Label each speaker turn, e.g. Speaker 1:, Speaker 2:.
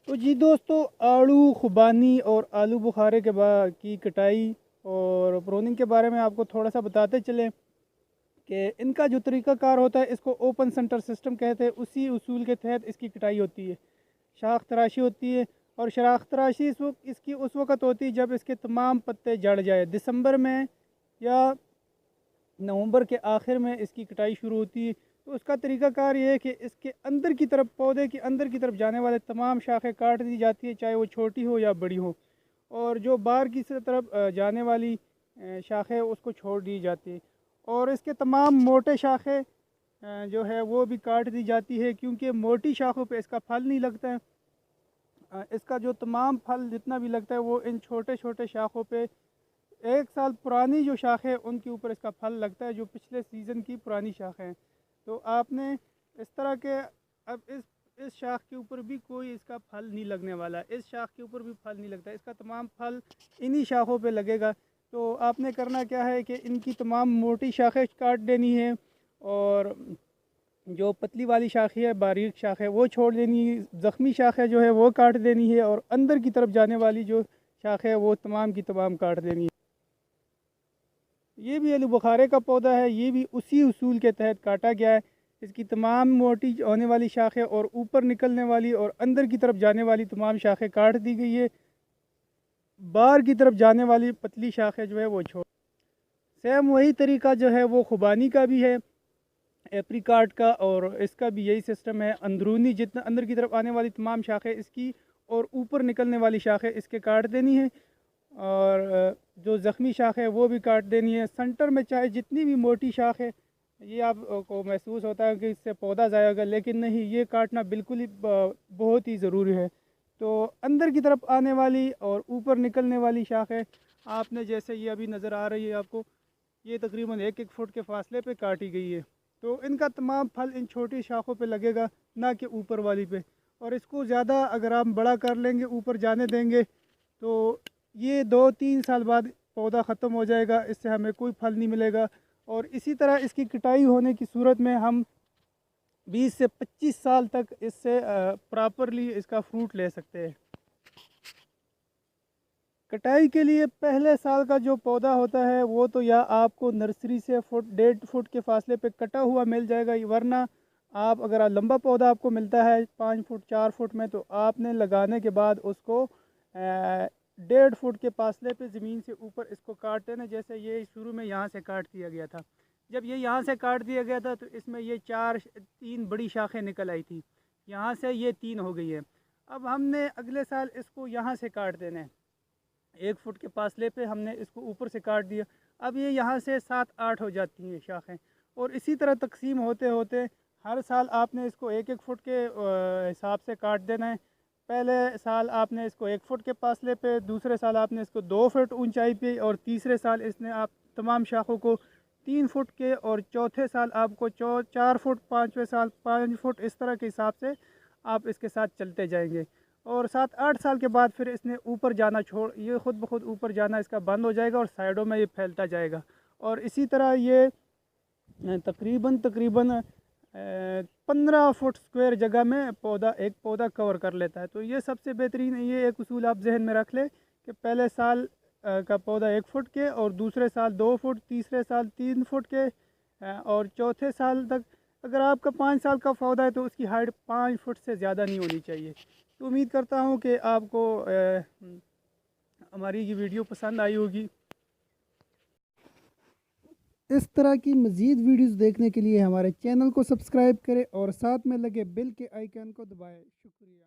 Speaker 1: تو جی دوستو، آڑو خوبانی اور آلو بخارے کی کٹائی اور پروننگ کے بارے میں آپ کو تھوڑا سا بتاتے چلیں کہ ان کا جو طریقہ کار ہوتا ہے اس کو اوپن سنٹر سسٹم کہتے ہیں۔ اسی اصول کے تحت اس کی کٹائی ہوتی ہے، شاخ تراشی ہوتی ہے۔ اور شاخ تراشی اس کی اس وقت ہوتی ہے جب اس کے تمام پتے جڑ جائے۔ دسمبر میں یا نومبر کے آخر میں اس کی کٹائی شروع ہوتی ہے۔ تو اس کا طریقہ کار یہ ہے کہ اس کے اندر کی طرف، پودے کے اندر کی طرف جانے والے تمام شاخیں کاٹ دی جاتی ہے، چاہے وہ چھوٹی ہو یا بڑی ہو، اور جو باہر کی طرف جانے والی شاخیں اس کو چھوڑ دی جاتی ہے۔ اور اس کے تمام موٹے شاخیں جو ہے وہ بھی کاٹ دی جاتی ہے، کیونکہ موٹی شاخوں پہ اس کا پھل نہیں لگتا ہے۔ اس کا جو تمام پھل جتنا بھی لگتا ہے وہ ان چھوٹے چھوٹے شاخوں پہ، ایک سال پرانی جو شاخیں ان کے اوپر اس کا پھل لگتا ہے، جو پچھلے سیزن کی پرانی شاخیں ہیں۔ تو آپ نے اس طرح کے، اب اس شاخ کے اوپر بھی کوئی اس کا پھل نہیں لگنے والا، اس شاخ کے اوپر بھی پھل نہیں لگتا، اس کا تمام پھل انہی شاخوں پہ لگے گا۔ تو آپ نے کرنا کیا ہے کہ ان کی تمام موٹی شاخیں کاٹ دینی ہے، اور جو پتلی والی شاخیں ہے، باریک شاخیں وہ چھوڑ دینی ہے، زخمی شاخیں جو ہے وہ کاٹ دینی ہے، اور اندر کی طرف جانے والی جو شاخیں وہ تمام کی تمام کاٹ دینی ہے۔ یہ بھی آلو بخارے کا پودا ہے، یہ بھی اسی اصول کے تحت کاٹا گیا ہے۔ اس کی تمام موٹی ہونے والی شاخیں اور اوپر نکلنے والی اور اندر کی طرف جانے والی تمام شاخیں کاٹ دی گئی ہے، باہر کی طرف جانے والی پتلی شاخیں جو ہے وہ چھوڑ۔ سیم وہی طریقہ جو ہے وہ خوبانی کا بھی ہے، ایپریکاٹ کا، اور اس کا بھی یہی سسٹم ہے۔ اندرونی جتنا اندر کی طرف آنے والی تمام شاخیں اس کی، اور اوپر نکلنے والی شاخیں اس کے کاٹ دینی ہے، اور جو زخمی شاخ ہے وہ بھی کاٹ دینی ہے۔ سنٹر میں چاہے جتنی بھی موٹی شاخ ہے، یہ آپ کو محسوس ہوتا ہے کہ اس سے پودا ضائع ہوگا، لیکن نہیں، یہ کاٹنا بالکل ہی بہت ہی ضروری ہے۔ تو اندر کی طرف آنے والی اور اوپر نکلنے والی شاخیں آپ نے، جیسے یہ ابھی نظر آ رہی ہے آپ کو، یہ تقریباً 1 فٹ کے فاصلے پہ کاٹی گئی ہے۔ تو ان کا تمام پھل ان چھوٹی شاخوں پہ لگے گا، نہ کہ اوپر والی پہ۔ اور اس کو زیادہ اگر آپ بڑا کر لیں گے، اوپر جانے دیں گے، تو یہ 2-3 سال بعد پودا ختم ہو جائے گا، اس سے ہمیں کوئی پھل نہیں ملے گا۔ اور اسی طرح اس کی کٹائی ہونے کی صورت میں ہم 20 سے 25 سال تک اس سے پراپرلی اس کا فروٹ لے سکتے ہیں۔ کٹائی کے لیے پہلے سال کا جو پودا ہوتا ہے وہ تو یا آپ کو نرسری سے 1.5 فٹ کے فاصلے پہ کٹا ہوا مل جائے گا، ورنہ آپ اگر لمبا پودا آپ کو ملتا ہے 5 فٹ 4 فٹ میں، تو آپ نے لگانے کے بعد اس کو 1.5 فٹ کے فاصلے پہ زمین سے اوپر اس کو کاٹ دینا۔ جیسے یہ شروع میں یہاں سے کاٹ دیا گیا تھا، جب یہ یہاں سے کاٹ دیا گیا تھا تو اس میں یہ 3 بڑی شاخیں نکل آئی تھی، یہاں سے یہ 3 ہو گئی ہے۔ اب ہم نے اگلے سال اس کو یہاں سے کاٹ دینا ہے، 1 فٹ کے فاصلے پہ ہم نے اس کو اوپر سے کاٹ دیا۔ اب یہ یہاں سے 7-8 ہو جاتی ہیں شاخیں، اور اسی طرح تقسیم ہوتے ہوتے ہر سال آپ نے اس کو 1-1 فٹ کے حساب سے کاٹ دینا ہے۔ پہلے سال آپ نے اس کو 1 فٹ کے فاصلے پہ، دوسرے سال آپ نے اس کو 2 فٹ اونچائی پہ، اور تیسرے سال اس نے آپ تمام شاخوں کو 3 فٹ کے، اور چوتھے سال آپ کو 4 فٹ، پانچویں سال 5 فٹ، اس طرح کے حساب سے آپ اس کے ساتھ چلتے جائیں گے۔ اور 7-8 سال کے بعد پھر اس نے اوپر جانا یہ خود بخود اوپر جانا اس کا بند ہو جائے گا، اور سائڈوں میں یہ پھیلتا جائے گا۔ اور اسی طرح یہ تقریباً 15 فٹ اسکوائر جگہ میں ایک پودا کور کر لیتا ہے۔ تو یہ سب سے بہترین، یہ ایک اصول آپ ذہن میں رکھ لیں کہ پہلے سال کا پودا 1 فٹ کے، اور دوسرے سال 2 فٹ، تیسرے سال 3 فٹ کے، اور چوتھے سال تک اگر آپ کا 5 سال کا پودا ہے تو اس کی ہائٹ 5 فٹ سے زیادہ نہیں ہونی چاہیے۔ تو امید کرتا ہوں کہ آپ کو ہماری یہ ویڈیو پسند آئی ہوگی۔ اس طرح کی مزید ویڈیوز دیکھنے کے لیے ہمارے چینل کو سبسکرائب کریں، اور ساتھ میں لگے بیل کے آئیکن کو دبائیں۔ شکریہ۔